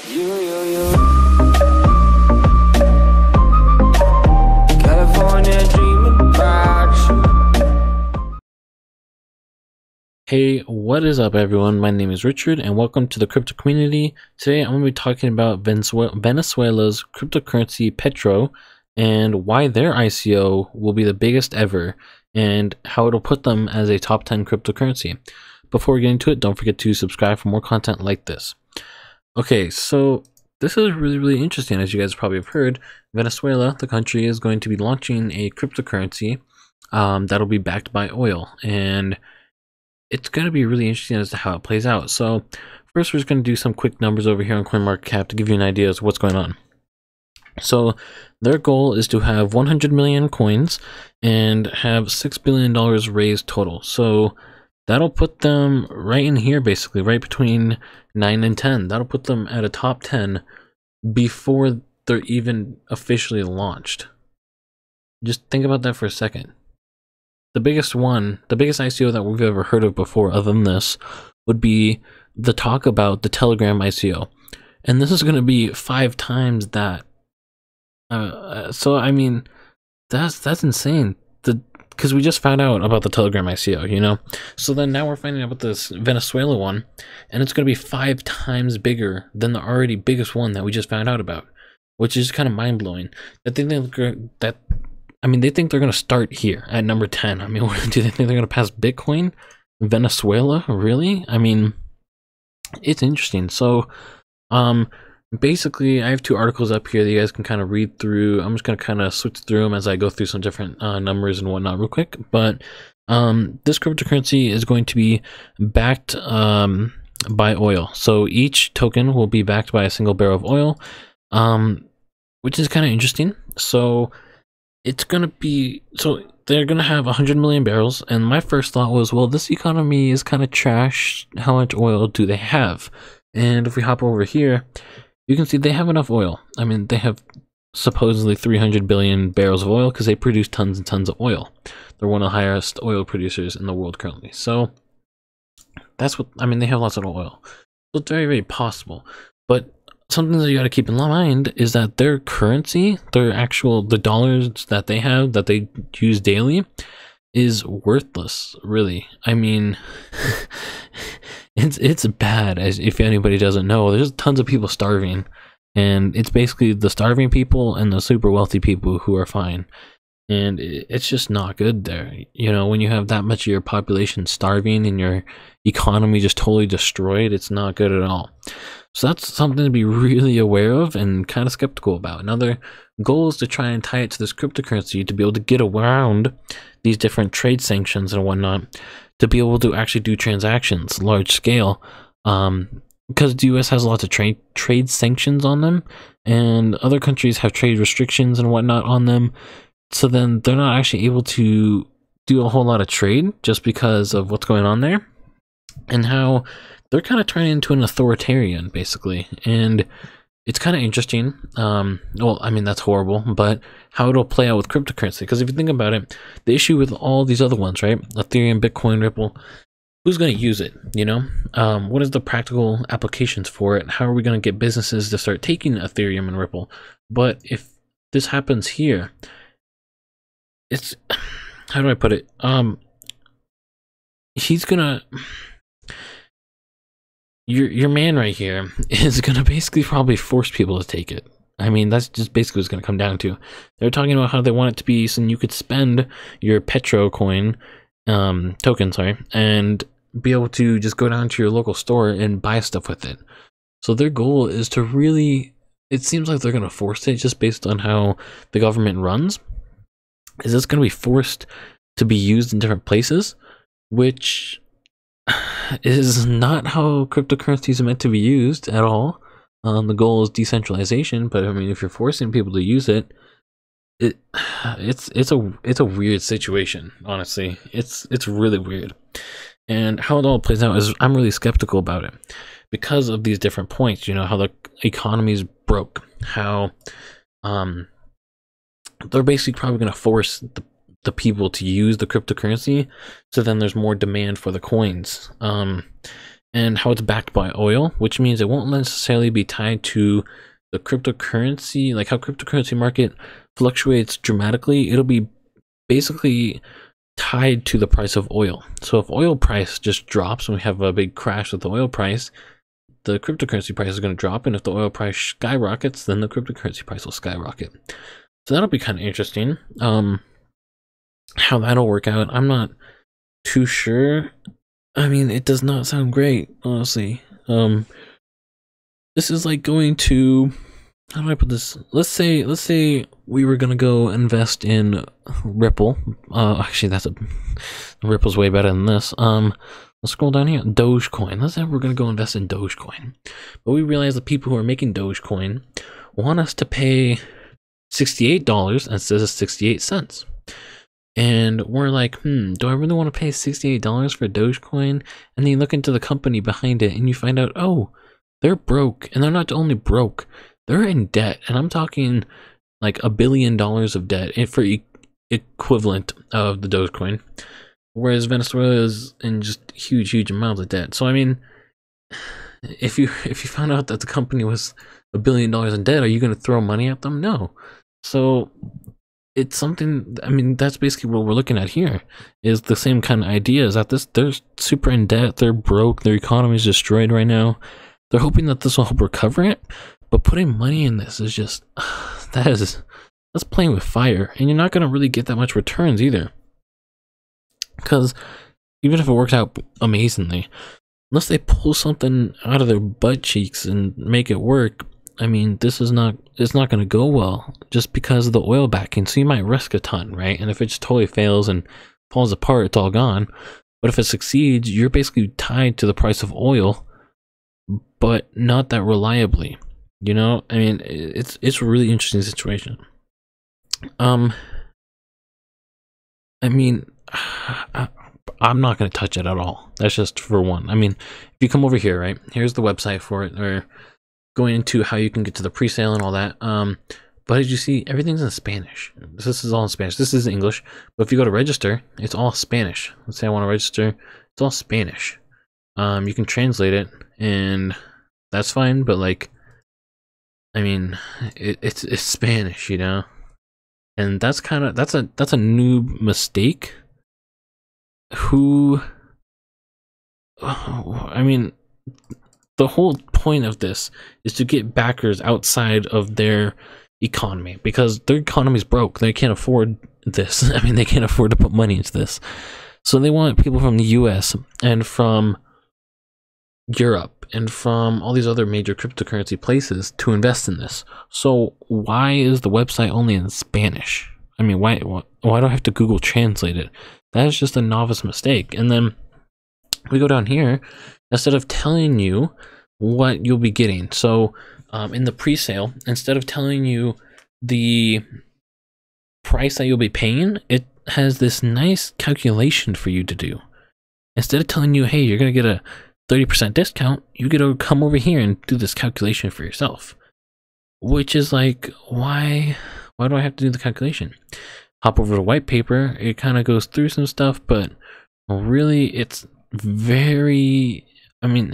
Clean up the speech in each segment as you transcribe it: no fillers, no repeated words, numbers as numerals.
California dreaming about you. Hey, what is up everyone? My name is Richard and welcome to the crypto community. Today I'm going to be talking about Venezuela's cryptocurrency Petro and why their ICO will be the biggest ever and how it'll put them as a top 10 cryptocurrency. Before we get into it, don't forget to subscribe for more content like this. Okay, so this is really interesting. As you guys probably have heard, Venezuela, the country, is going to be launching a cryptocurrency that'll be backed by oil, and it's going to be really interesting as to how it plays out. So first, we're just going to do some quick numbers over here on CoinMarketCap to give you an idea of what's going on. So their goal is to have 100 million coins and have $6 billion raised total. So that'll put them right in here, basically, right between 9 and 10. That'll put them at a top 10 before they're even officially launched. Just think about that for a second. The biggest ICO that we've ever heard of before, other than this, would be the talk about the Telegram ICO. And this is going to be 5 times that. So, I mean, that's insane. Because we just found out about the Telegram ICO, you know? So then now we're finding out about this Venezuela one, and it's going to be 5 times bigger than the already biggest one that we just found out about, which is kind of mind-blowing. They think they're going to start here at number 10. I mean, do they think they're going to pass Bitcoin? Venezuela? Really? I mean, it's interesting. So, basically, I have 2 articles up here that you guys can kind of read through. I'm just going to kind of switch through them as I go through some different numbers and whatnot real quick. But this cryptocurrency is going to be backed by oil. So each token will be backed by a single barrel of oil, which is kind of interesting. So it's going to be, so they're going to have 100 million barrels. And my first thought was, well, this economy is kind of trash. How much oil do they have? And if we hop over here, you can see they have enough oil. I mean, they have supposedly 300 billion barrels of oil because they produce tons and tons of oil. They're one of the highest oil producers in the world currently. So that's what, I mean, they have lots of oil. So it's very possible. But something that you got to keep in mind is that their currency, the dollars that they have, that they use daily, is worthless, really. I mean, it's bad. As if anybody doesn't know, there's tons of people starving, and it's basically the starving people and the super wealthy people who are fine, and it's just not good there. You know, when you have that much of your population starving and your economy just totally destroyed, it's not good at all. So that's something to be really aware of and kind of skeptical about. Another goal is to try and tie it to this cryptocurrency to be able to get around these different trade sanctions and whatnot, to be able to actually do transactions large scale, because the US has lots of trade sanctions on them, and other countries have trade restrictions and whatnot on them. So then they're not actually able to do a whole lot of trade just because of what's going on there, and how they're kind of turning into an authoritarian, basically. And it's kind of interesting. Well, I mean, that's horrible, but how it'll play out with cryptocurrency. Because if you think about it, the issue with all these other ones, right? Ethereum, Bitcoin, Ripple, who's going to use it, you know? What is the practical applications for it? How are we going to get businesses to start taking Ethereum and Ripple? But if this happens here, it's, how do I put it? He's gonna, your man right here is gonna basically probably force people to take it. I mean, that's just basically what it's gonna come down to. They're talking about how they want it to be so you could spend your Petro coin token, sorry, and be able to just go down to your local store and buy stuff with it. So their goal is to really, it seems like they're gonna force it just based on how the government runs. Is this gonna be forced to be used in different places, which is not how cryptocurrencies are meant to be used at all. The goal is decentralization, but I mean, if you're forcing people to use it, it's a weird situation. Honestly, it's really weird, and how it all plays out is I'm really skeptical about it because of these different points. You know, how the economy's broke, how they're basically probably going to force the people to use the cryptocurrency, so then there's more demand for the coins. and how it's backed by oil, which means it won't necessarily be tied to the cryptocurrency, like how cryptocurrency market fluctuates dramatically. It'll be basically tied to the price of oil. So if oil price just drops and we have a big crash with the oil price, the cryptocurrency price is going to drop, and if the oil price skyrockets, then the cryptocurrency price will skyrocket. So that'll be kind of interesting. How that'll work out, I'm not too sure. I mean, it does not sound great, honestly. This is like going to, how do I put this? Let's say we were gonna go invest in Ripple. Actually, Ripple's way better than this. Let's scroll down here. Dogecoin. Let's say we're gonna go invest in Dogecoin, but we realize the people who are making Dogecoin want us to pay $68 instead of 68 cents. And we're like, do I really want to pay $68 for Dogecoin? And then you look into the company behind it and you find out, oh, they're broke. And they're not only broke, they're in debt. And I'm talking like $1 billion of debt for equivalent of the Dogecoin. Whereas Venezuela is in just huge amounts of debt. So I mean, if you found out that the company was $1 billion in debt, are you going to throw money at them? No. So it's something, I mean, that's basically what we're looking at here, is the same kind of idea, is that they're super in debt, they're broke, their economy is destroyed right now. They're hoping that this will help recover it, but putting money in this is just, that's playing with fire, and you're not going to really get that much returns either. Because even if it works out amazingly, unless they pull something out of their butt cheeks and make it work, I mean, it's not going to go well just because of the oil backing. So you might risk a ton, right? And if it just totally fails and falls apart, it's all gone. But if it succeeds, you're basically tied to the price of oil, but not that reliably. You know, I mean, it's a really interesting situation. I mean, I'm not going to touch it at all. That's just for one. I mean, if you come over here, right? Here's the website for it, or going into how you can get to the pre-sale and all that. But as you see, everything's in Spanish. This is all in Spanish. This is English, but if you go to register, it's all Spanish. Let's say I want to register, it's all Spanish. You can translate it, and that's fine. But like, I mean, it's Spanish, you know, and that's a new mistake. I mean, the whole point of this is to get backers outside of their economy, because their economy's broke. They can't afford this. I mean, they can't afford to put money into this. So they want people from the US and from Europe and from all these other major cryptocurrency places to invest in this. So why is the website only in Spanish? I mean, why do I have to Google translate it? That is just a novice mistake. And then we go down here, instead of telling you what you'll be getting. So in the pre-sale, instead of telling you the price that you'll be paying, it has this nice calculation for you to do. Instead of telling you, hey, you're going to get a 30% discount, you get to come over here and do this calculation for yourself. Which is like, why do I have to do the calculation? Hop over to white paper, it kind of goes through some stuff, but really it's very, I mean,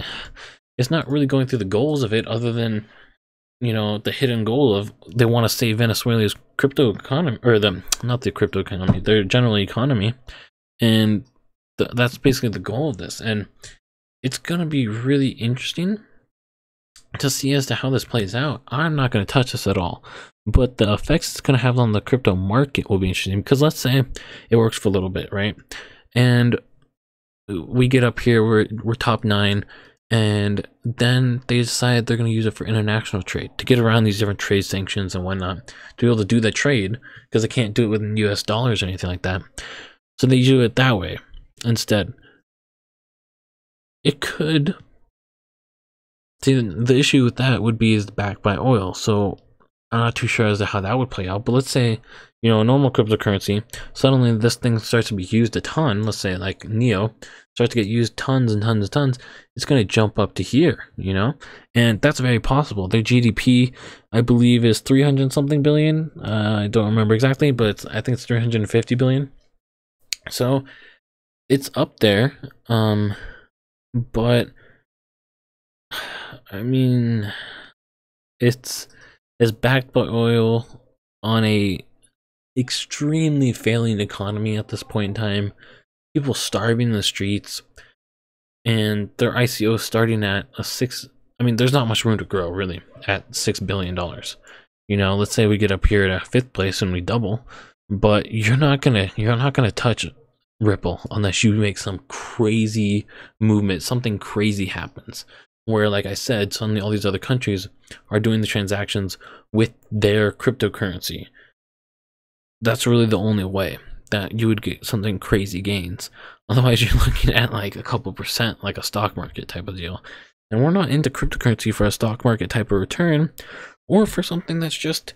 it's not really going through the goals of it, other than, you know, the hidden goal of they want to save Venezuela's crypto economy, or not the crypto economy, their general economy, and that's basically the goal of this. And it's going to be really interesting to see as to how this plays out. I'm not going to touch this at all, but the effects it's going to have on the crypto market will be interesting, because let's say it works for a little bit, right? And we get up here, we're top 9, and then they decide they're going to use it for international trade, to get around these different trade sanctions and whatnot, to be able to do that trade, because they can't do it with US dollars or anything like that. So they do it that way instead. It could, see, the issue with that would be is backed by oil. So I'm not too sure as to how that would play out. But let's say, you know, a normal cryptocurrency, suddenly this thing starts to be used a ton. Let's say like Neo starts to get used tons and tons and tons. It's going to jump up to here, you know, and that's very possible. Their GDP, I believe, is 300 something billion. I don't remember exactly, but I think it's 350 billion. So it's up there. But I mean, it's backed by oil on a extremely failing economy at this point in time. People starving in the streets, and their ICO starting at a six. I mean, there's not much room to grow really at $6 billion. You know, let's say we get up here at a 5th place and we double, but you're not gonna touch Ripple unless you make some crazy movement, something crazy happens. Where, like I said, suddenly all these other countries are doing the transactions with their cryptocurrency. That's really the only way that you would get something crazy gains. Otherwise, you're looking at like a couple percent, like a stock market type of deal. And we're not into cryptocurrency for a stock market type of return, or for something that's just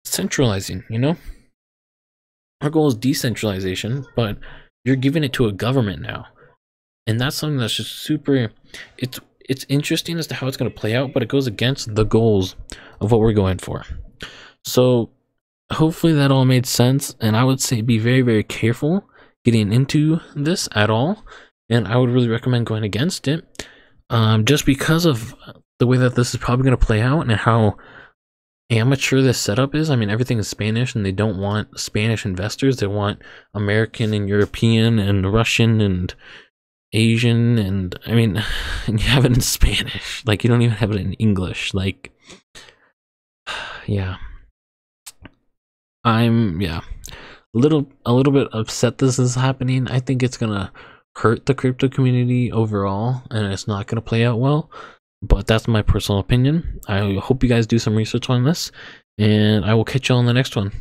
centralizing, you know? Our goal is decentralization, but you're giving it to a government now. And that's something that's just super, it's interesting as to how it's going to play out, but it goes against the goals of what we're going for. So hopefully that all made sense, and I would say be very, very careful getting into this at all, and I would really recommend going against it, just because of the way that this is probably going to play out and how amateur this setup is. I mean, everything is Spanish, and they don't want Spanish investors. They want American and European and Russian and Asian, and I mean, and you have it in Spanish. Like, you don't even have it in English. Like, yeah. I'm a little bit upset this is happening. I think it's gonna hurt the crypto community overall, and it's not gonna play out well. But that's my personal opinion. I hope you guys do some research on this, and I will catch you on the next one.